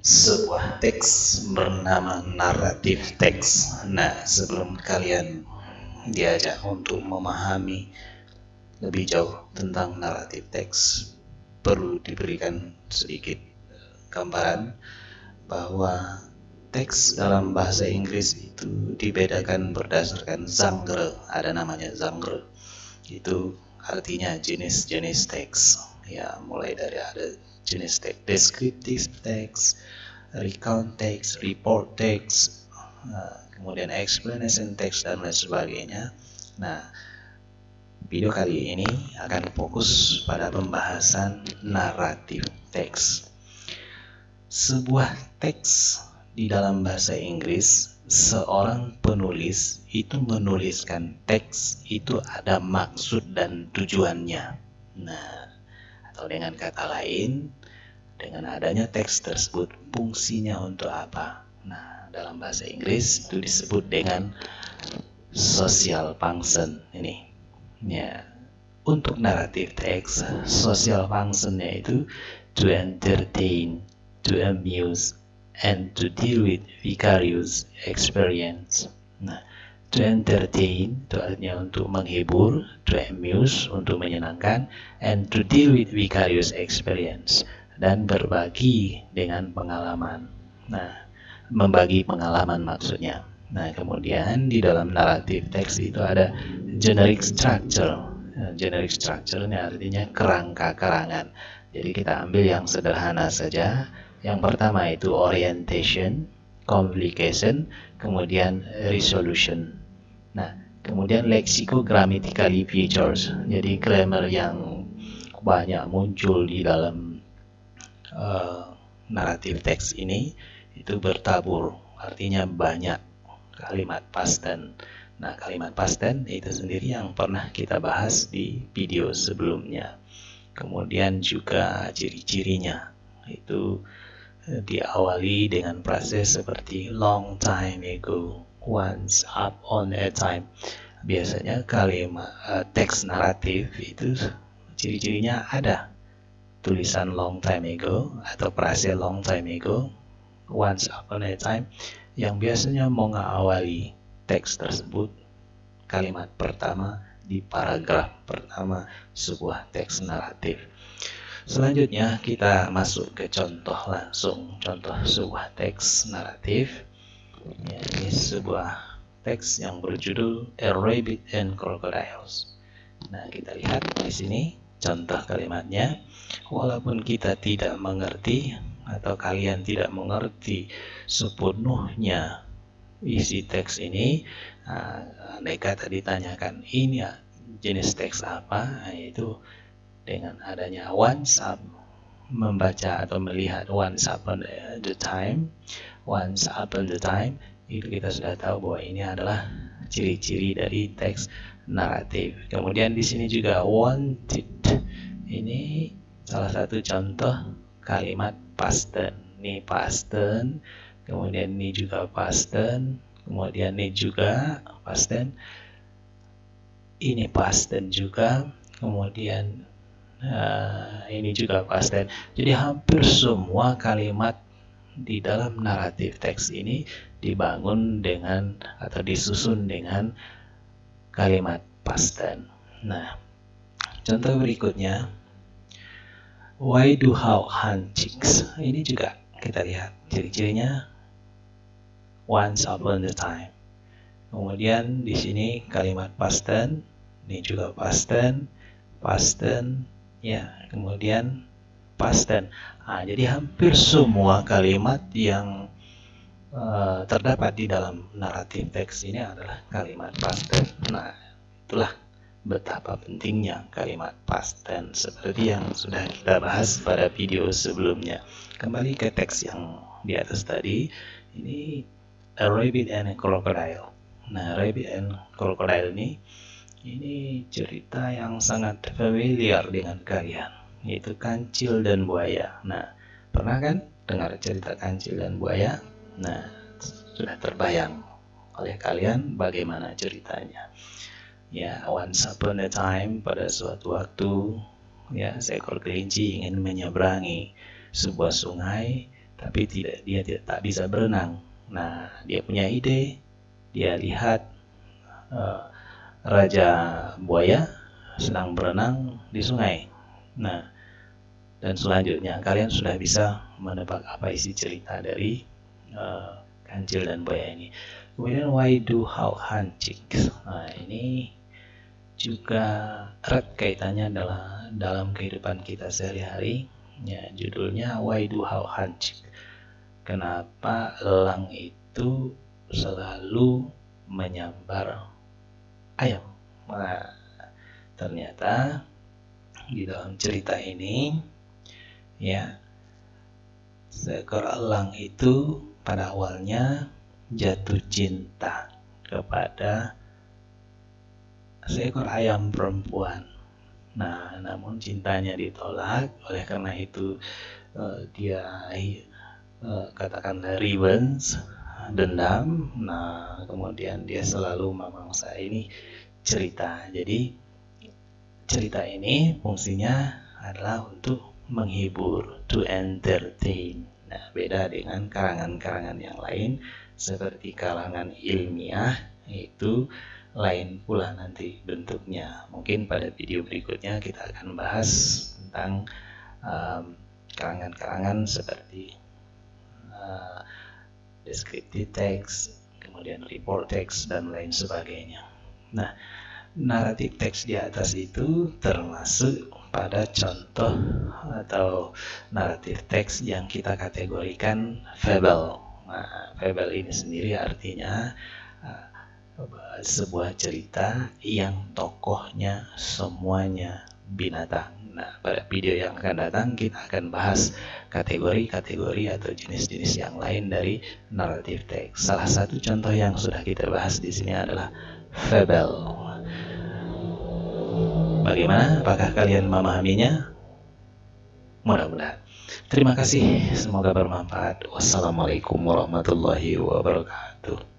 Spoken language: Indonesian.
sebuah teks bernama naratif teks. Nah, sebelum kalian diajak untuk memahami lebih jauh tentang naratif teks, perlu diberikan sedikit gambaran bahwa teks dalam bahasa Inggris itu dibedakan berdasarkan genre. Ada namanya genre. Itu artinya jenis-jenis teks. Ya, mulai dari ada jenis teks descriptive text, recount text, report text, kemudian explanation text dan lain sebagainya. Nah, video kali ini akan fokus pada pembahasan naratif teks. Sebuah teks di dalam bahasa Inggris, seorang penulis itu menuliskan teks itu ada maksud dan tujuannya. Nah, atau dengan kata lain, dengan adanya teks tersebut fungsinya untuk apa? Nah, dalam bahasa Inggris itu disebut dengan social function ini. Ya, untuk naratif teks, social functionnya itu to entertain, to amuse, and to deal with vicarious experience. Nah, to entertain itu artinya untuk menghibur, to amuse untuk menyenangkan, and to deal with vicarious experience dan berbagi dengan pengalaman. Nah, membagi pengalaman maksudnya. Nah, kemudian di dalam naratif teks itu ada generic structure. Generic structure ini artinya kerangka karangan. Jadi kita ambil yang sederhana saja. Yang pertama itu orientation, complication, kemudian resolution. Nah, kemudian lexicogrammatically features. Jadi grammar yang banyak muncul di dalam naratif teks ini itu bertabur, artinya banyak kalimat past tense. Nah, kalimat past tense itu sendiri yang pernah kita bahas di video sebelumnya. Kemudian juga ciri-cirinya itu diawali dengan frase seperti long time ago, once upon a time. Biasanya kalimat teks naratif itu ciri-cirinya ada tulisan long time ago atau frase long time ago, once upon a time, yang biasanya mengawali teks tersebut kalimat pertama di paragraf pertama sebuah teks naratif. Selanjutnya kita masuk ke contoh langsung, contoh sebuah teks naratif. Ya, ini sebuah teks yang berjudul A Rabbit and Crocodiles. Nah, kita lihat di sini contoh kalimatnya. Walaupun kita tidak mengerti atau kalian tidak mengerti sepenuhnya isi teks ini, andai kata ditanyakan ini jenis teks apa, yaitu dengan adanya once up, membaca atau melihat once upon the time, itu kita sudah tahu bahwa ini adalah ciri-ciri dari teks naratif. Kemudian di sini juga wanted, ini salah satu contoh kalimat past tense. Ini past tense, kemudian ini juga past tense, kemudian ini juga past tense, ini past tense juga, kemudian ini juga past tense. Jadi hampir semua kalimat di dalam naratif teks ini dibangun dengan atau disusun dengan kalimat past tense. Nah, contoh berikutnya, why do how hunt chicks? Ini juga kita lihat ciri-cirinya once upon a time. Kemudian di sini kalimat past tense, ini juga past tense, ya, kemudian past tense. Jadi hampir semua kalimat yang terdapat di dalam naratif teks ini adalah kalimat past tense. Nah, itulah betapa pentingnya kalimat past tense seperti yang sudah kita bahas pada video sebelumnya. Kembali ke teks yang di atas tadi, ini A Rabbit and a Crocodile. Nah, Rabbit and Crocodile ini cerita yang sangat familiar dengan kalian, yaitu kancil dan buaya. Nah, pernah kan dengar cerita kancil dan buaya? Nah, sudah terbayang oleh kalian bagaimana ceritanya. Ya, once upon a time, pada suatu waktu, ya, seekor kelinci ingin menyeberangi sebuah sungai, tapi dia tak bisa berenang. Nah, dia punya ide, dia lihat Raja Buaya sedang berenang di sungai. Nah, dan selanjutnya kalian sudah bisa menebak apa isi cerita dari kancil dan buaya ini. Kemudian why do how hancik. Nah, ini juga erat kaitannya dalam kehidupan kita sehari-hari. Ya, judulnya why do how hancik. Kenapa elang itu selalu menyambar ayam? Nah, ternyata di dalam cerita ini, ya, seekor elang itu pada awalnya jatuh cinta kepada seekor ayam perempuan. Nah, namun cintanya ditolak, oleh karena itu dia katakanlah revenge, dendam. Nah, kemudian dia selalu memangsa ini cerita. Jadi cerita ini fungsinya adalah untuk menghibur, to entertain. Nah, beda dengan karangan-karangan yang lain seperti karangan ilmiah, itu lain pula nanti bentuknya. Mungkin pada video berikutnya kita akan bahas tentang karangan-karangan seperti descriptive text, kemudian report text, dan lain sebagainya. Nah, naratif teks di atas itu termasuk pada contoh atau naratif teks yang kita kategorikan fable. Nah, fable ini sendiri artinya sebuah cerita yang tokohnya semuanya binatang. Nah, pada video yang akan datang kita akan bahas kategori-kategori atau jenis-jenis yang lain dari naratif teks. Salah satu contoh yang sudah kita bahas di sini adalah fable. Bagaimana? Apakah kalian memahaminya? Mudah-mudahan. Terima kasih, semoga bermanfaat. Wassalamualaikum warahmatullahi wabarakatuh.